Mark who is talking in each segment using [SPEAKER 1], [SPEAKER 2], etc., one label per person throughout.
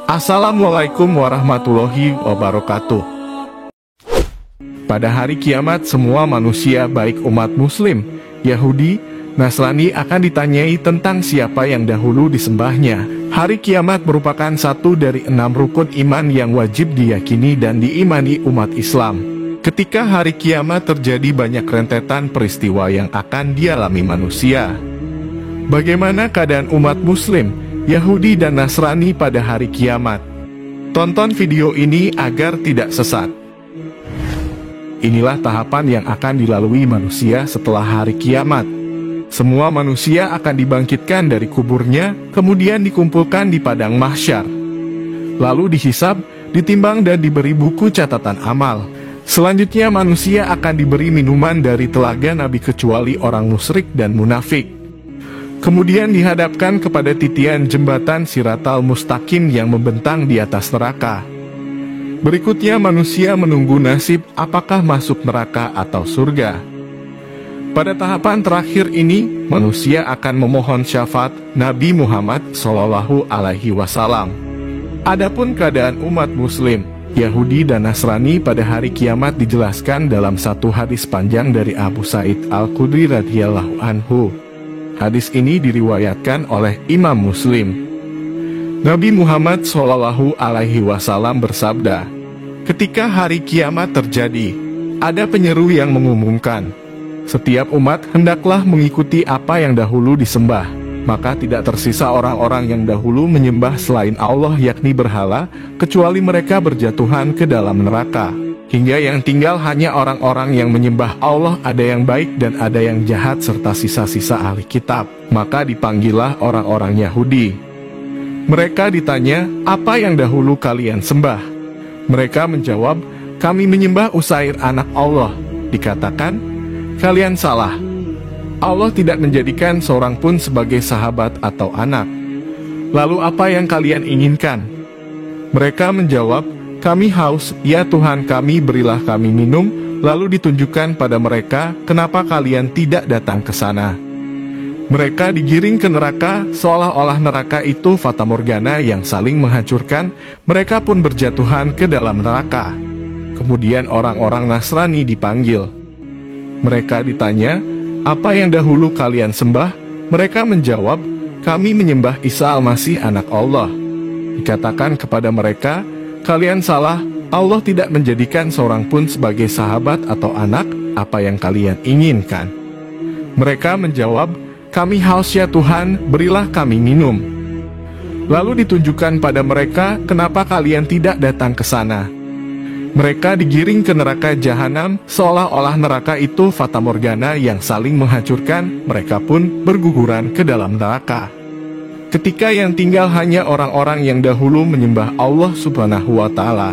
[SPEAKER 1] Assalamualaikum warahmatullahi wabarakatuh. Pada hari kiamat, semua manusia baik umat muslim, Yahudi, Nasrani akan ditanyai tentang siapa yang dahulu disembahnya. Hari kiamat merupakan satu dari 6 rukun iman yang wajib diyakini dan diimani umat Islam. Ketika hari kiamat terjadi banyak rentetan peristiwa yang akan dialami manusia. Bagaimana keadaan umat muslim, Yahudi dan Nasrani pada hari kiamat? Tonton video ini agar tidak sesat. Inilah tahapan yang akan dilalui manusia setelah hari kiamat. Semua manusia akan dibangkitkan dari kuburnya, kemudian dikumpulkan di padang mahsyar. Lalu dihisab, ditimbang dan diberi buku catatan amal. Selanjutnya manusia akan diberi minuman dari telaga Nabi kecuali orang musyrik dan munafik. Kemudian dihadapkan kepada titian jembatan Siratal Mustaqim yang membentang di atas neraka. Berikutnya manusia menunggu nasib apakah masuk neraka atau surga. Pada tahapan terakhir ini, manusia akan memohon syafaat Nabi Muhammad SAW. Adapun keadaan umat muslim, Yahudi dan Nasrani pada hari kiamat dijelaskan dalam satu hadis panjang dari Abu Sa'id Al-Khudri radhiyallahu anhu. Hadis ini diriwayatkan oleh Imam Muslim. Nabi Muhammad SAW bersabda, ketika hari kiamat terjadi, ada penyeru yang mengumumkan, setiap umat hendaklah mengikuti apa yang dahulu disembah. Maka tidak tersisa orang-orang yang dahulu menyembah selain Allah yakni berhala, kecuali mereka berjatuhan ke dalam neraka. Hingga yang tinggal hanya orang-orang yang menyembah Allah, ada yang baik dan ada yang jahat serta sisa-sisa ahli kitab. Maka dipanggillah orang-orang Yahudi. Mereka ditanya, apa yang dahulu kalian sembah? Mereka menjawab, kami menyembah Usair anak Allah. Dikatakan, kalian salah. Allah tidak menjadikan seorang pun sebagai sahabat atau anak. Lalu apa yang kalian inginkan? Mereka menjawab, kami haus, ya Tuhan kami berilah kami minum. Lalu ditunjukkan pada mereka, kenapa kalian tidak datang ke sana? Mereka digiring ke neraka, seolah-olah neraka itu fata morgana yang saling menghancurkan. Mereka pun berjatuhan ke dalam neraka. Kemudian orang-orang Nasrani dipanggil. Mereka ditanya, apa yang dahulu kalian sembah? Mereka menjawab, kami menyembah Isa Al-Masih anak Allah. Dikatakan kepada mereka, kalian salah, Allah tidak menjadikan seorang pun sebagai sahabat atau anak. Apa yang kalian inginkan? Mereka menjawab, kami haus ya Tuhan, berilah kami minum. Lalu ditunjukkan pada mereka, kenapa kalian tidak datang ke sana? Mereka digiring ke neraka jahanam, seolah-olah neraka itu fata morgana yang saling menghancurkan. Mereka pun berguguran ke dalam neraka. Ketika yang tinggal hanya orang-orang yang dahulu menyembah Allah Subhanahu wa Ta'ala,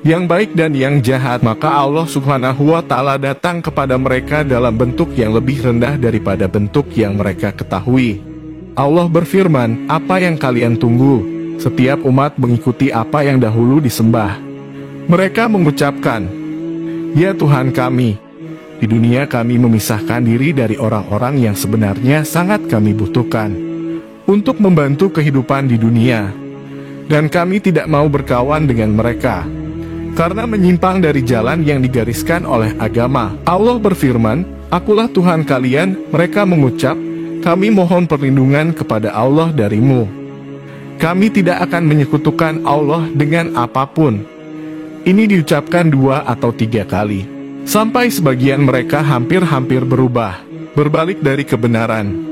[SPEAKER 1] yang baik dan yang jahat, maka Allah Subhanahu wa Ta'ala datang kepada mereka dalam bentuk yang lebih rendah daripada bentuk yang mereka ketahui. Allah berfirman, apa yang kalian tunggu? Setiap umat mengikuti apa yang dahulu disembah. Mereka mengucapkan, ya Tuhan kami, di dunia kami memisahkan diri dari orang-orang yang sebenarnya sangat kami butuhkan untuk membantu kehidupan di dunia. Dan kami tidak mau berkawan dengan mereka karena menyimpang dari jalan yang digariskan oleh agama. Allah berfirman, akulah Tuhan kalian. Mereka mengucap, kami mohon perlindungan kepada Allah darimu. Kami tidak akan menyekutukan Allah dengan apapun. Ini diucapkan 2 atau 3 kali, sampai sebagian mereka hampir-hampir berubah, berbalik dari kebenaran,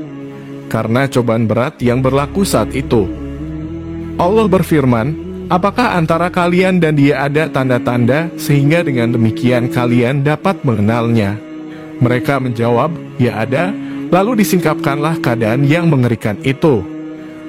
[SPEAKER 1] karena cobaan berat yang berlaku saat itu. Allah berfirman, apakah antara kalian dan dia ada tanda-tanda, sehingga dengan demikian kalian dapat mengenalnya? Mereka menjawab, ya ada. Lalu disingkapkanlah keadaan yang mengerikan itu.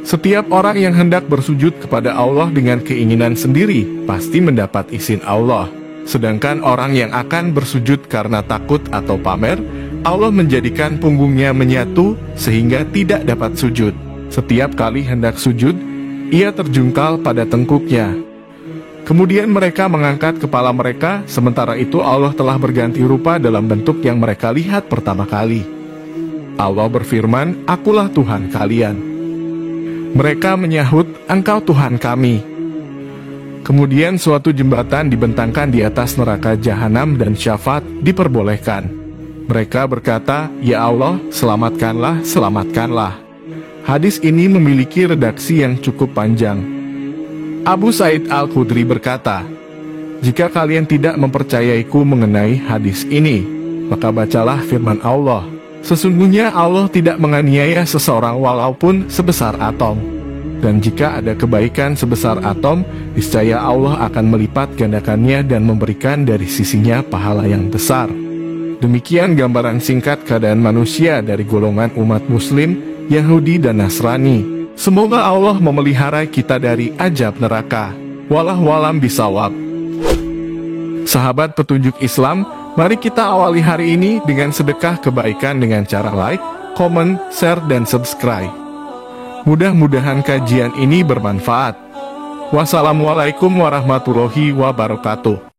[SPEAKER 1] Setiap orang yang hendak bersujud kepada Allah dengan keinginan sendiri, pasti mendapat izin Allah. Sedangkan orang yang akan bersujud karena takut atau pamer, Allah menjadikan punggungnya menyatu sehingga tidak dapat sujud. Setiap kali hendak sujud, ia terjungkal pada tengkuknya. Kemudian mereka mengangkat kepala mereka, sementara itu Allah telah berganti rupa dalam bentuk yang mereka lihat pertama kali. Allah berfirman, akulah Tuhan kalian. Mereka menyahut, engkau Tuhan kami. Kemudian suatu jembatan dibentangkan di atas neraka jahanam dan syafaat diperbolehkan. Mereka berkata, "Ya Allah, selamatkanlah, selamatkanlah." Hadis ini memiliki redaksi yang cukup panjang. Abu Sa'id Al-Khudri berkata, "Jika kalian tidak mempercayaiku mengenai hadis ini, maka bacalah firman Allah. Sesungguhnya Allah tidak menganiaya seseorang walaupun sebesar atom. Dan jika ada kebaikan sebesar atom, niscaya Allah akan melipat gandakannya dan memberikan dari sisinya pahala yang besar." Demikian gambaran singkat keadaan manusia dari golongan umat Muslim, Yahudi dan Nasrani. Semoga Allah memelihara kita dari azab neraka. Wallahu a'lam bishawab. Sahabat petunjuk Islam, mari kita awali hari ini dengan sedekah kebaikan dengan cara like, comment, share, dan subscribe. Mudah-mudahan kajian ini bermanfaat. Wassalamualaikum warahmatullahi wabarakatuh.